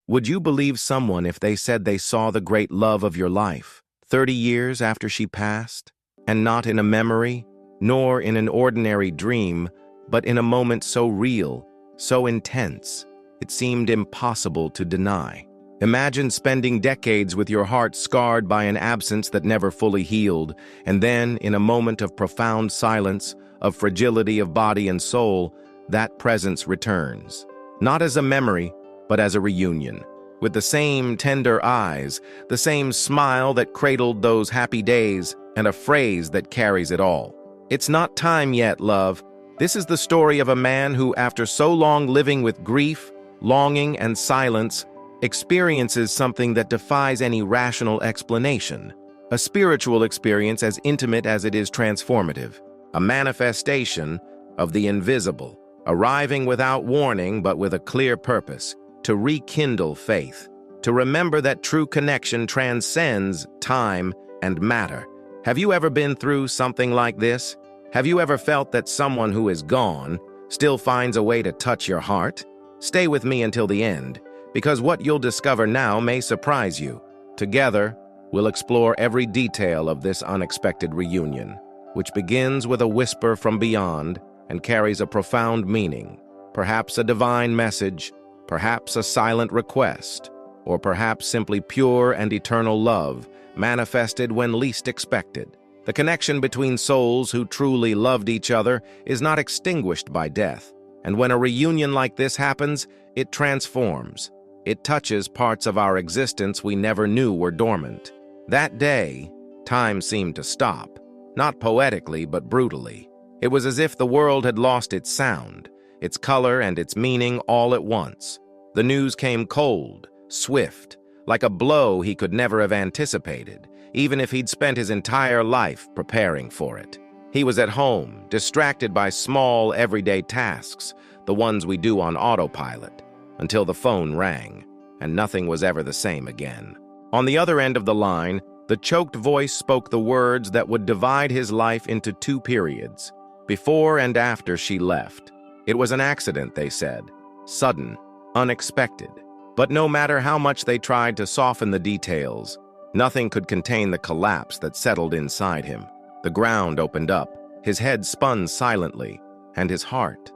Would you believe someone if they said they saw the great love of your life 30 years after she passed? And not in a memory, nor in an ordinary dream, but in a moment so real, so intense, it seemed impossible to deny. Imagine spending decades with your heart scarred by an absence that never fully healed, and then, in a moment of profound silence, of fragility of body and soul, that presence returns. Not as a memory, but as a reunion, with the same tender eyes, the same smile that cradled those happy days, and a phrase that carries it all. It's not time yet, love. This is the story of a man who, after so long living with grief, longing, and silence, experiences something that defies any rational explanation. A spiritual experience as intimate as it is transformative. A manifestation of the invisible, arriving without warning but with a clear purpose, to rekindle faith, to remember that true connection transcends time and matter. Have you ever been through something like this? Have you ever felt that someone who is gone still finds a way to touch your heart? Stay with me until the end, because what you'll discover now may surprise you. Together, we'll explore every detail of this unexpected reunion, which begins with a whisper from beyond and carries a profound meaning, perhaps a divine message, perhaps a silent request, or perhaps simply pure and eternal love, manifested when least expected. The connection between souls who truly loved each other is not extinguished by death, and when a reunion like this happens, it transforms. It touches parts of our existence we never knew were dormant. That day, time seemed to stop, not poetically but brutally. It was as if the world had lost its sound, its color and its meaning all at once. The news came cold, swift, like a blow he could never have anticipated, even if he'd spent his entire life preparing for it. He was at home, distracted by small, everyday tasks, the ones we do on autopilot, until the phone rang, and nothing was ever the same again. On the other end of the line, the choked voice spoke the words that would divide his life into two periods, before and after she left. It was an accident, they said, sudden, unexpected. But no matter how much they tried to soften the details, nothing could contain the collapse that settled inside him. The ground opened up, his head spun silently, and his heart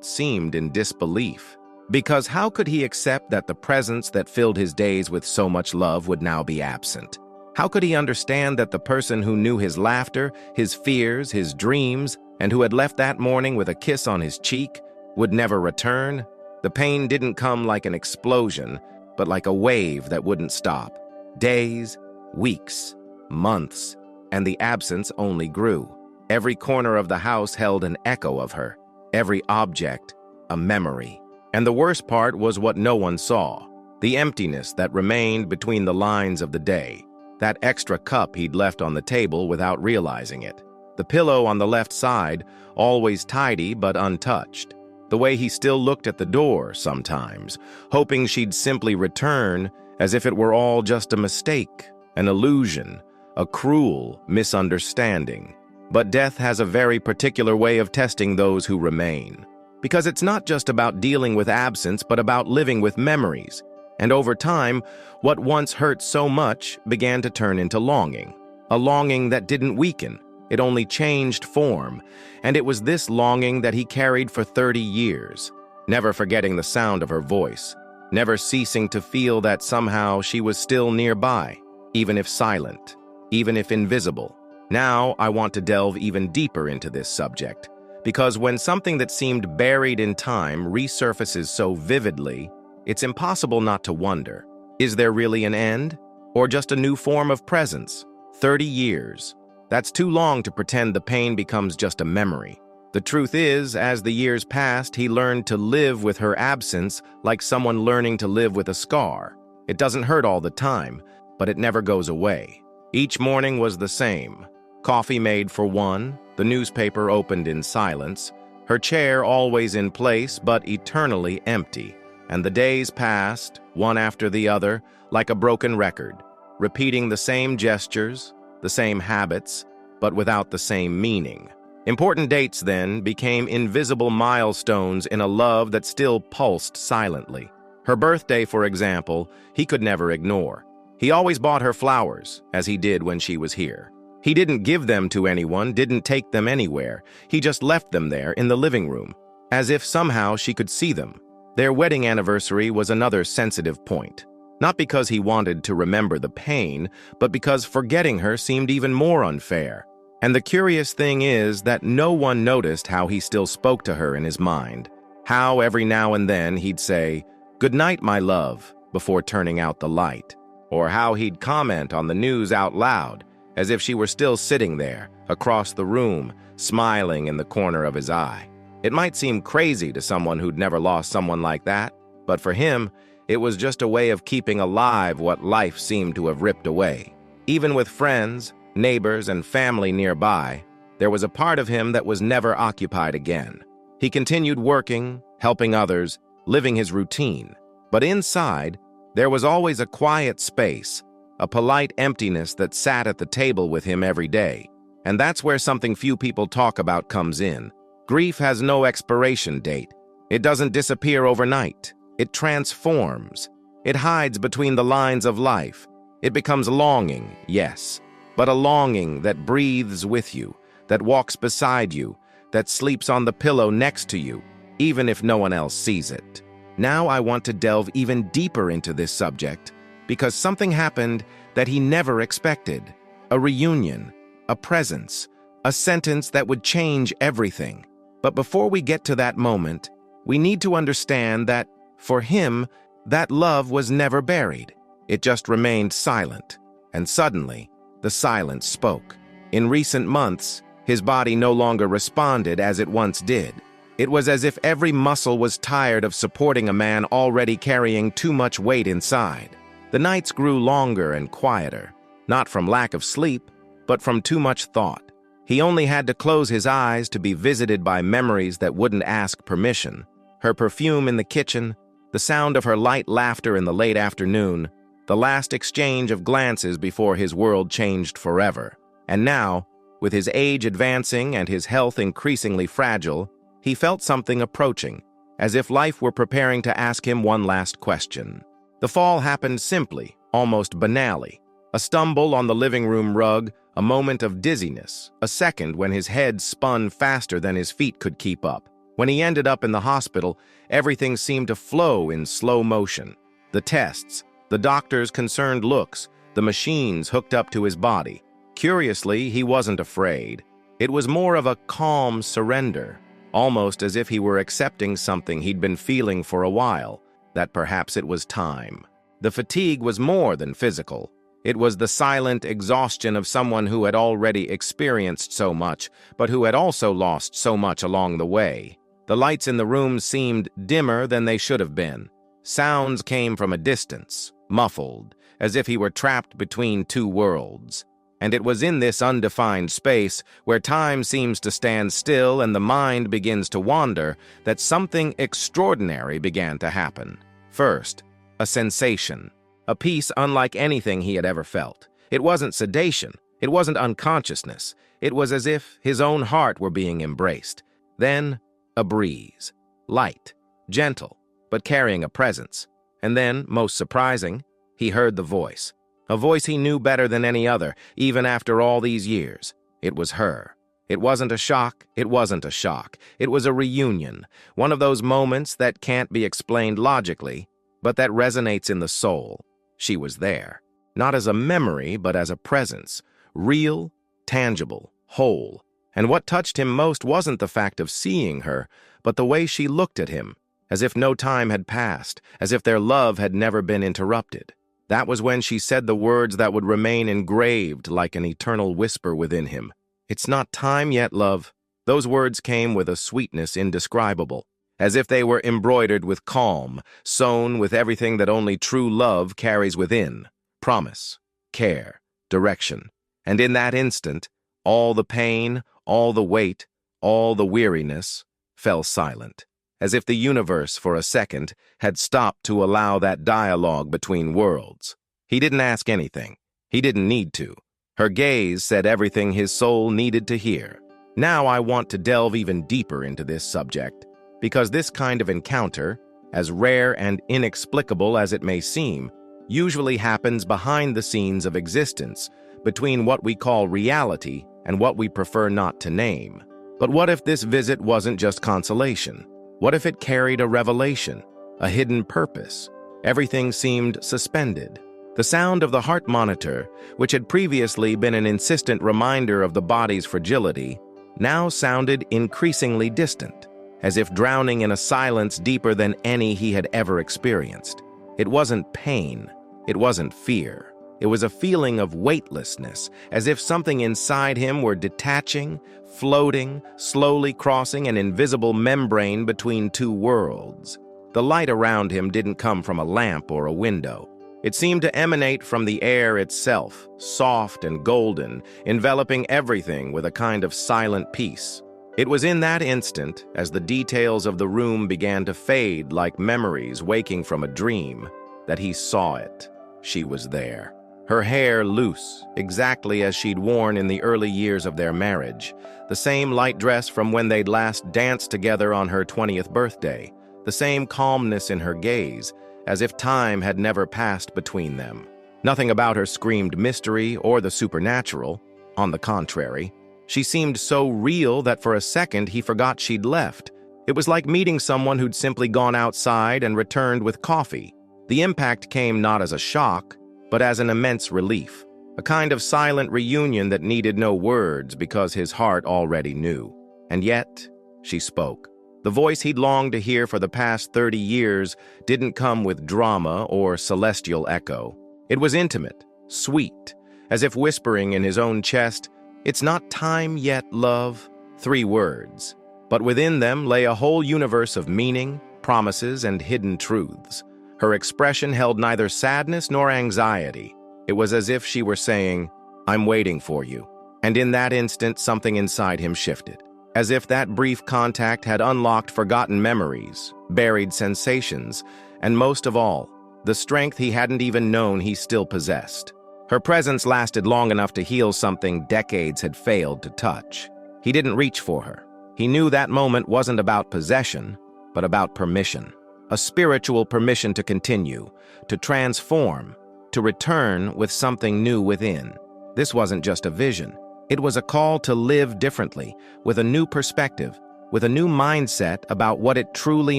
seemed in disbelief. Because how could he accept that the presence that filled his days with so much love would now be absent? How could he understand that the person who knew his laughter, his fears, his dreams, and who had left that morning with a kiss on his cheek, would never return? The pain didn't come like an explosion, but like a wave that wouldn't stop. Days, weeks, months, and the absence only grew. Every corner of the house held an echo of her, every object a memory. And the worst part was what no one saw, the emptiness that remained between the lines of the day, that extra cup he'd left on the table without realizing it, the pillow on the left side, always tidy but untouched, the way he still looked at the door sometimes, hoping she'd simply return, as if it were all just a mistake, an illusion, a cruel misunderstanding. But death has a very particular way of testing those who remain. Because it's not just about dealing with absence, but about living with memories. And over time, what once hurt so much began to turn into longing. A longing that didn't weaken, it only changed form. And it was this longing that he carried for 30 years, never forgetting the sound of her voice, never ceasing to feel that somehow she was still nearby, even if silent, even if invisible. Now I want to delve even deeper into this subject, because when something that seemed buried in time resurfaces so vividly, it's impossible not to wonder, is there really an end? Or just a new form of presence? 30 years. That's too long to pretend the pain becomes just a memory. The truth is, as the years passed, he learned to live with her absence like someone learning to live with a scar. It doesn't hurt all the time, but it never goes away. Each morning was the same. Coffee made for one, the newspaper opened in silence, her chair always in place but eternally empty. And the days passed, one after the other, like a broken record, repeating the same gestures, the same habits, but without the same meaning. Important dates, then, became invisible milestones in a love that still pulsed silently. Her birthday, for example, he could never ignore. He always bought her flowers, as he did when she was here. He didn't give them to anyone, didn't take them anywhere. He just left them there in the living room, as if somehow she could see them. Their wedding anniversary was another sensitive point. Not because he wanted to remember the pain, but because forgetting her seemed even more unfair. And the curious thing is that no one noticed how he still spoke to her in his mind. How every now and then he'd say, "Good night, my love," before turning out the light. Or how he'd comment on the news out loud, as if she were still sitting there, across the room, smiling in the corner of his eye. It might seem crazy to someone who'd never lost someone like that, but for him, it was just a way of keeping alive what life seemed to have ripped away. Even with friends, neighbors, and family nearby, there was a part of him that was never occupied again. He continued working, helping others, living his routine. But inside, there was always a quiet space, a polite emptiness that sat at the table with him every day. And that's where something few people talk about comes in. Grief has no expiration date. It doesn't disappear overnight. It transforms. It hides between the lines of life. It becomes longing, yes, but a longing that breathes with you, that walks beside you, that sleeps on the pillow next to you, even if no one else sees it. Now I want to delve even deeper into this subject because something happened that he never expected. A reunion, a presence, a sentence that would change everything. But before we get to that moment, we need to understand that, for him, that love was never buried. It just remained silent. And suddenly, the silence spoke. In recent months, his body no longer responded as it once did. It was as if every muscle was tired of supporting a man already carrying too much weight inside. The nights grew longer and quieter, not from lack of sleep, but from too much thought. He only had to close his eyes to be visited by memories that wouldn't ask permission. Her perfume in the kitchen, the sound of her light laughter in the late afternoon, the last exchange of glances before his world changed forever. And now, with his age advancing and his health increasingly fragile, he felt something approaching, as if life were preparing to ask him one last question. The fall happened simply, almost banally. A stumble on the living room rug, a moment of dizziness, a second when his head spun faster than his feet could keep up. When he ended up in the hospital, everything seemed to flow in slow motion. The tests, the doctor's concerned looks, the machines hooked up to his body. Curiously, he wasn't afraid. It was more of a calm surrender, almost as if he were accepting something he'd been feeling for a while, that perhaps it was time. The fatigue was more than physical. It was the silent exhaustion of someone who had already experienced so much, but who had also lost so much along the way. The lights in the room seemed dimmer than they should have been. Sounds came from a distance, muffled, as if he were trapped between two worlds. And it was in this undefined space, where time seems to stand still and the mind begins to wander, that something extraordinary began to happen. First, a sensation, a peace unlike anything he had ever felt. It wasn't sedation, it wasn't unconsciousness, it was as if his own heart were being embraced. Then, a breeze, light, gentle, but carrying a presence. And then, most surprising, he heard the voice. A voice he knew better than any other, even after all these years. It was her. It wasn't a shock, it wasn't a shock. It was a reunion, one of those moments that can't be explained logically, but that resonates in the soul. She was there, not as a memory, but as a presence, real, tangible, whole. And what touched him most wasn't the fact of seeing her, but the way she looked at him, as if no time had passed, as if their love had never been interrupted. That was when she said the words that would remain engraved like an eternal whisper within him. "It's not time yet, love." Those words came with a sweetness indescribable, as if they were embroidered with calm, sewn with everything that only true love carries within: promise, care, direction. And in that instant, all the pain, all the weight, all the weariness fell silent, as if the universe, for a second, had stopped to allow that dialogue between worlds. He didn't ask anything. He didn't need to. Her gaze said everything his soul needed to hear. Now I want to delve even deeper into this subject, because this kind of encounter, as rare and inexplicable as it may seem, usually happens behind the scenes of existence, between what we call reality and what we prefer not to name. But what if this visit wasn't just consolation? What if it carried a revelation, a hidden purpose? Everything seemed suspended. The sound of the heart monitor, which had previously been an insistent reminder of the body's fragility, now sounded increasingly distant, as if drowning in a silence deeper than any he had ever experienced. It wasn't pain. It wasn't fear. It was a feeling of weightlessness, as if something inside him were detaching, floating, slowly crossing an invisible membrane between two worlds. The light around him didn't come from a lamp or a window. It seemed to emanate from the air itself, soft and golden, enveloping everything with a kind of silent peace. It was in that instant, as the details of the room began to fade like memories waking from a dream, that he saw it. She was there. Her hair loose, exactly as she'd worn in the early years of their marriage, the same light dress from when they'd last danced together on her 20th birthday, the same calmness in her gaze, as if time had never passed between them. Nothing about her screamed mystery or the supernatural. On the contrary, she seemed so real that for a second he forgot she'd left. It was like meeting someone who'd simply gone outside and returned with coffee. The impact came not as a shock, but as an immense relief, a kind of silent reunion that needed no words because his heart already knew. And yet, she spoke. The voice he'd longed to hear for the past 30 years didn't come with drama or celestial echo. It was intimate, sweet, as if whispering in his own chest, "It's not time yet, love." 3 words. But within them lay a whole universe of meaning, promises, and hidden truths. Her expression held neither sadness nor anxiety. It was as if she were saying, "I'm waiting for you." And in that instant, something inside him shifted. As if that brief contact had unlocked forgotten memories, buried sensations, and most of all, the strength he hadn't even known he still possessed. Her presence lasted long enough to heal something decades had failed to touch. He didn't reach for her. He knew that moment wasn't about possession, but about permission. A spiritual permission to continue, to transform, to return with something new within. This wasn't just a vision. It was a call to live differently, with a new perspective, with a new mindset about what it truly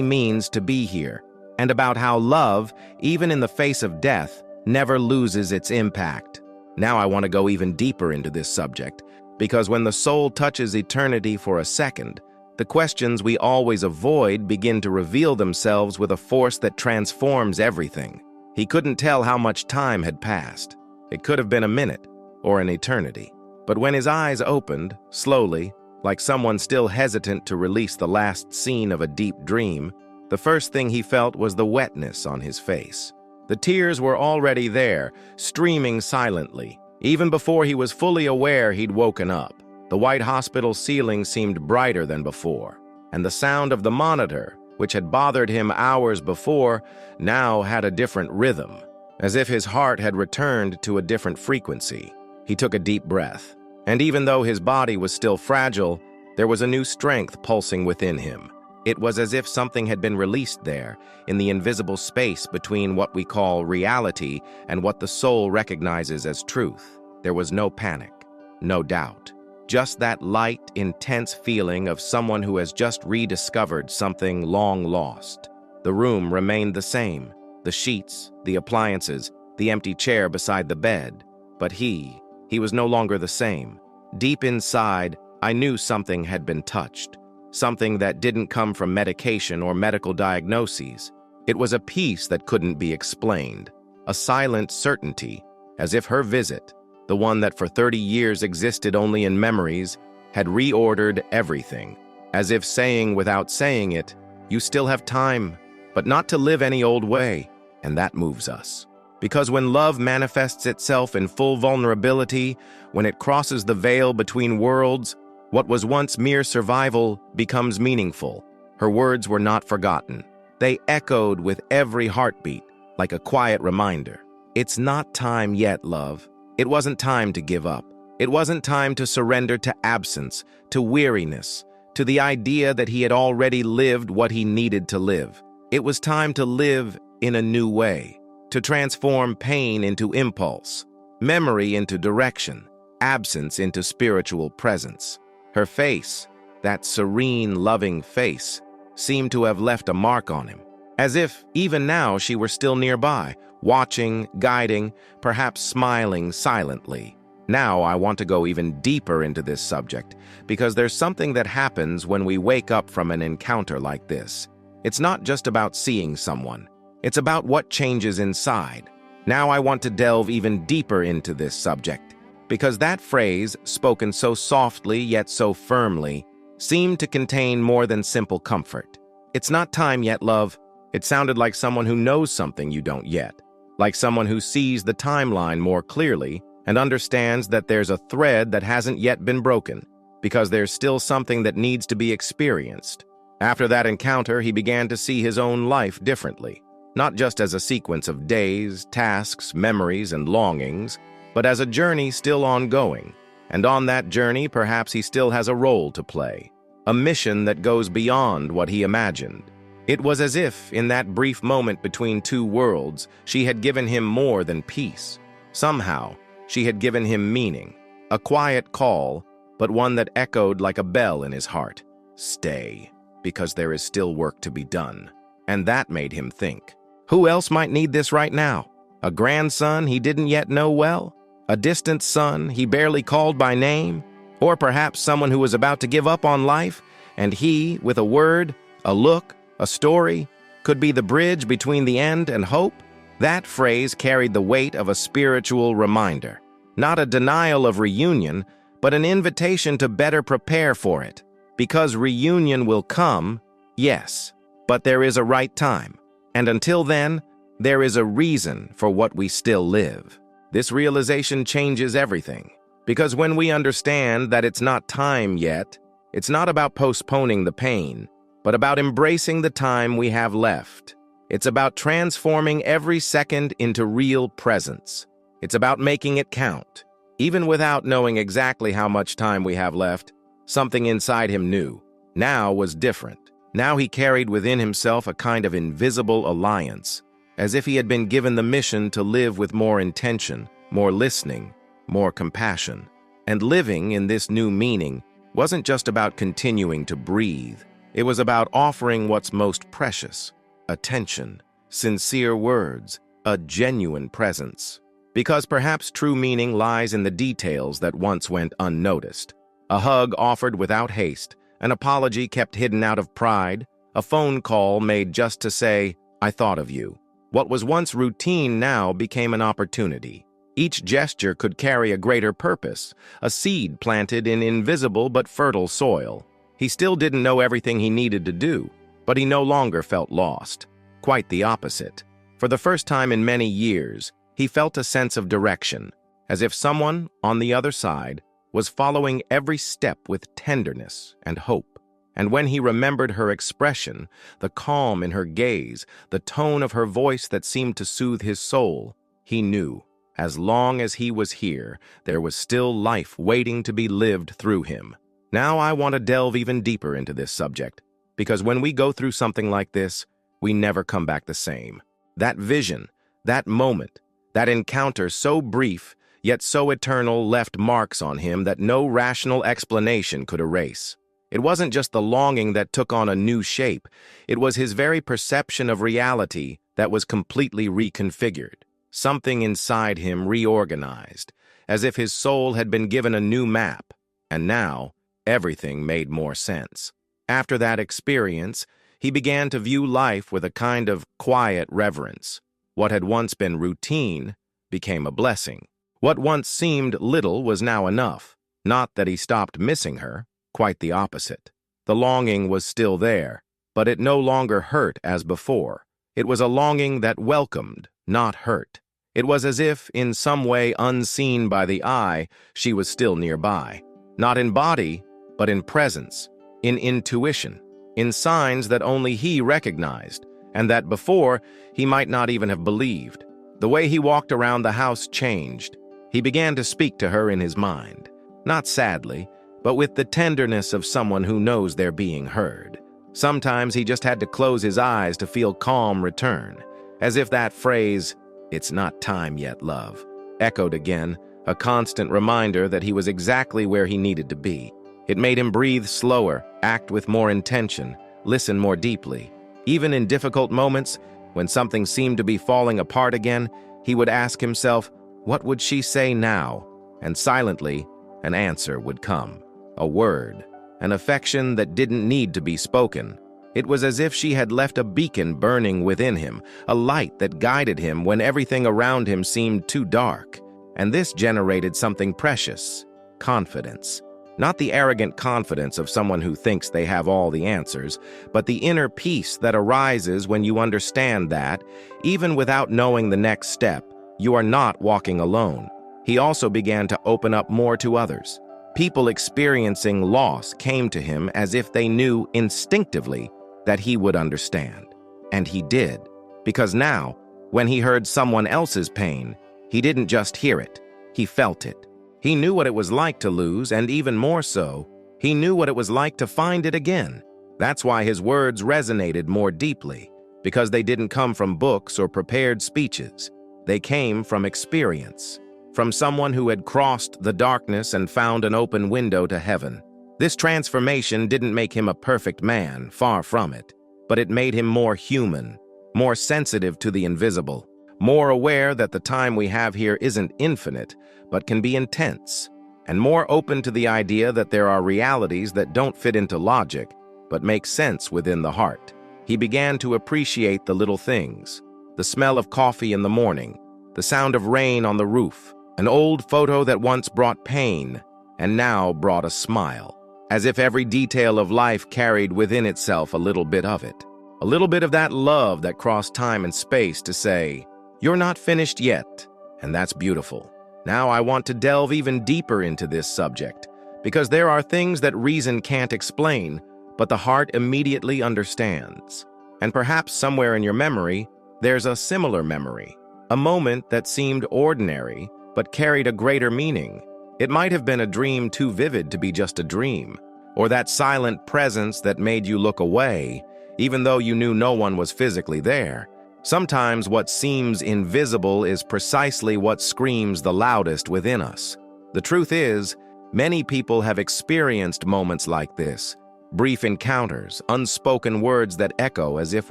means to be here, and about how love, even in the face of death, never loses its impact. Now I want to go even deeper into this subject, because when the soul touches eternity for a second, the questions we always avoid begin to reveal themselves with a force that transforms everything. He couldn't tell how much time had passed. It could have been a minute, or an eternity. But when his eyes opened, slowly, like someone still hesitant to release the last scene of a deep dream, the first thing he felt was the wetness on his face. The tears were already there, streaming silently, even before he was fully aware he'd woken up. The white hospital ceiling seemed brighter than before, and the sound of the monitor, which had bothered him hours before, now had a different rhythm, as if his heart had returned to a different frequency. He took a deep breath, and even though his body was still fragile, there was a new strength pulsing within him. It was as if something had been released there, in the invisible space between what we call reality and what the soul recognizes as truth. There was no panic, no doubt. Just that light, intense feeling of someone who has just rediscovered something long lost. The room remained the same, the sheets, the appliances, the empty chair beside the bed. But he was no longer the same. Deep inside, I knew something had been touched, something that didn't come from medication or medical diagnoses. It was a peace that couldn't be explained, a silent certainty, as if her visit, the one that for 30 years existed only in memories, had reordered everything, as if saying without saying it, "You still have time, but not to live any old way." And that moves us. Because when love manifests itself in full vulnerability, when it crosses the veil between worlds, what was once mere survival becomes meaningful. Her words were not forgotten. They echoed with every heartbeat, like a quiet reminder. It's not time yet, love. It wasn't time to give up. It wasn't time to surrender to absence, to weariness, to the idea that he had already lived what he needed to live. It was time to live in a new way, to transform pain into impulse, memory into direction, absence into spiritual presence. Her face, that serene, loving face, seemed to have left a mark on him, as if even now she were still nearby, watching, guiding, perhaps smiling silently. Now I want to go even deeper into this subject, because there's something that happens when we wake up from an encounter like this. It's not just about seeing someone. It's about what changes inside. Now I want to delve even deeper into this subject, because that phrase, spoken so softly yet so firmly, seemed to contain more than simple comfort. It's not time yet, love. It sounded like someone who knows something you don't yet, like someone who sees the timeline more clearly and understands that there's a thread that hasn't yet been broken, because there's still something that needs to be experienced. After that encounter, he began to see his own life differently, not just as a sequence of days, tasks, memories, and longings, but as a journey still ongoing. And on that journey, perhaps he still has a role to play, a mission that goes beyond what he imagined. It was as if, in that brief moment between two worlds, she had given him more than peace. Somehow, she had given him meaning, a quiet call, but one that echoed like a bell in his heart. Stay, because there is still work to be done. And that made him think. Who else might need this right now? A grandson he didn't yet know well? A distant son he barely called by name? Or perhaps someone who was about to give up on life, and he, with a word, a look, a story, could be the bridge between the end and hope? That phrase carried the weight of a spiritual reminder, not a denial of reunion, but an invitation to better prepare for it. Because reunion will come, yes, but there is a right time. And until then, there is a reason for what we still live. This realization changes everything, because when we understand that it's not time yet, it's not about postponing the pain, but about embracing the time we have left. It's about transforming every second into real presence. It's about making it count. Even without knowing exactly how much time we have left, something inside him knew. Now was different. Now he carried within himself a kind of invisible alliance, as if he had been given the mission to live with more intention, more listening, more compassion. And living in this new meaning wasn't just about continuing to breathe. It was about offering what's most precious: attention, sincere words, a genuine presence. Because perhaps true meaning lies in the details that once went unnoticed. A hug offered without haste, an apology kept hidden out of pride, a phone call made just to say, "I thought of you." What was once routine now became an opportunity. Each gesture could carry a greater purpose, a seed planted in invisible but fertile soil. He still didn't know everything he needed to do, but he no longer felt lost. Quite the opposite. For the first time in many years, he felt a sense of direction, as if someone, on the other side, was following every step with tenderness and hope. And when he remembered her expression, the calm in her gaze, the tone of her voice that seemed to soothe his soul, he knew, as long as he was here, there was still life waiting to be lived through him. Now I want to delve even deeper into this subject, because when we go through something like this, we never come back the same. That vision, that moment, that encounter so brief, yet so eternal, left marks on him that no rational explanation could erase. It wasn't just the longing that took on a new shape, it was his very perception of reality that was completely reconfigured. Something inside him reorganized, as if his soul had been given a new map, and now everything made more sense. After that experience, he began to view life with a kind of quiet reverence. What had once been routine became a blessing. What once seemed little was now enough. Not that he stopped missing her, quite the opposite. The longing was still there, but it no longer hurt as before. It was a longing that welcomed, not hurt. It was as if, in some way unseen by the eye, she was still nearby. Not in body, but in presence, in intuition, in signs that only he recognized, and that before he might not even have believed. The way he walked around the house changed. He began to speak to her in his mind, not sadly, but with the tenderness of someone who knows they're being heard. Sometimes he just had to close his eyes to feel calm return, as if that phrase, "It's not time yet, love," echoed again, a constant reminder that he was exactly where he needed to be. It made him breathe slower, act with more intention, listen more deeply. Even in difficult moments, when something seemed to be falling apart again, he would ask himself, what would she say now? And silently, an answer would come. A word, an affection that didn't need to be spoken. It was as if she had left a beacon burning within him, a light that guided him when everything around him seemed too dark. And this generated something precious: confidence. Not the arrogant confidence of someone who thinks they have all the answers, but the inner peace that arises when you understand that, even without knowing the next step, you are not walking alone. He also began to open up more to others. People experiencing loss came to him as if they knew instinctively that he would understand. And he did, because now, when he heard someone else's pain, he didn't just hear it, he felt it. He knew what it was like to lose, and even more so, he knew what it was like to find it again. That's why his words resonated more deeply, because they didn't come from books or prepared speeches. They came from experience, from someone who had crossed the darkness and found an open window to heaven. This transformation didn't make him a perfect man, far from it, but it made him more human, more sensitive to the invisible, more aware that the time we have here isn't infinite, but can be intense, and more open to the idea that there are realities that don't fit into logic, but make sense within the heart. He began to appreciate the little things: the smell of coffee in the morning, the sound of rain on the roof, an old photo that once brought pain and now brought a smile, as if every detail of life carried within itself a little bit of it. A little bit of that love that crossed time and space to say, "You're not finished yet," and that's beautiful. Now I want to delve even deeper into this subject, because there are things that reason can't explain, but the heart immediately understands. And perhaps somewhere in your memory, there's a similar memory, a moment that seemed ordinary, but carried a greater meaning. It might have been a dream too vivid to be just a dream, or that silent presence that made you look away, even though you knew no one was physically there. Sometimes what seems invisible is precisely what screams the loudest within us. The truth is, many people have experienced moments like this, brief encounters, unspoken words that echo as if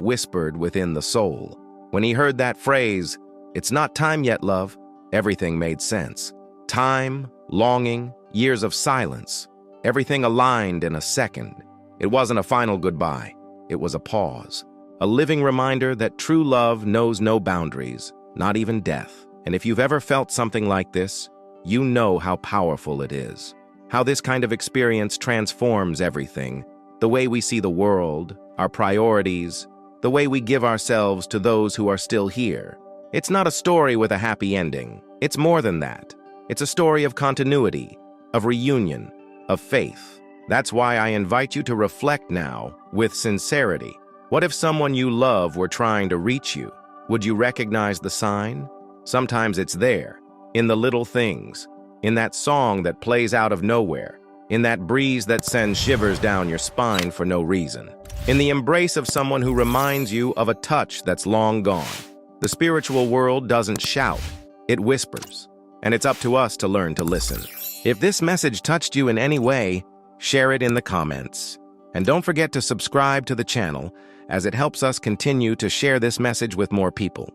whispered within the soul. When he heard that phrase, "It's not time yet, love," everything made sense. Time, longing, years of silence, everything aligned in a second. It wasn't a final goodbye, it was a pause. A living reminder that true love knows no boundaries, not even death. And if you've ever felt something like this, you know how powerful it is. How this kind of experience transforms everything. The way we see the world, our priorities, the way we give ourselves to those who are still here. It's not a story with a happy ending. It's more than that. It's a story of continuity, of reunion, of faith. That's why I invite you to reflect now with sincerity. What if someone you love were trying to reach you? Would you recognize the sign? Sometimes it's there, in the little things, in that song that plays out of nowhere, in that breeze that sends shivers down your spine for no reason, in the embrace of someone who reminds you of a touch that's long gone. The spiritual world doesn't shout, it whispers, and it's up to us to learn to listen. If this message touched you in any way, share it in the comments. And don't forget to subscribe to the channel, as it helps us continue to share this message with more people.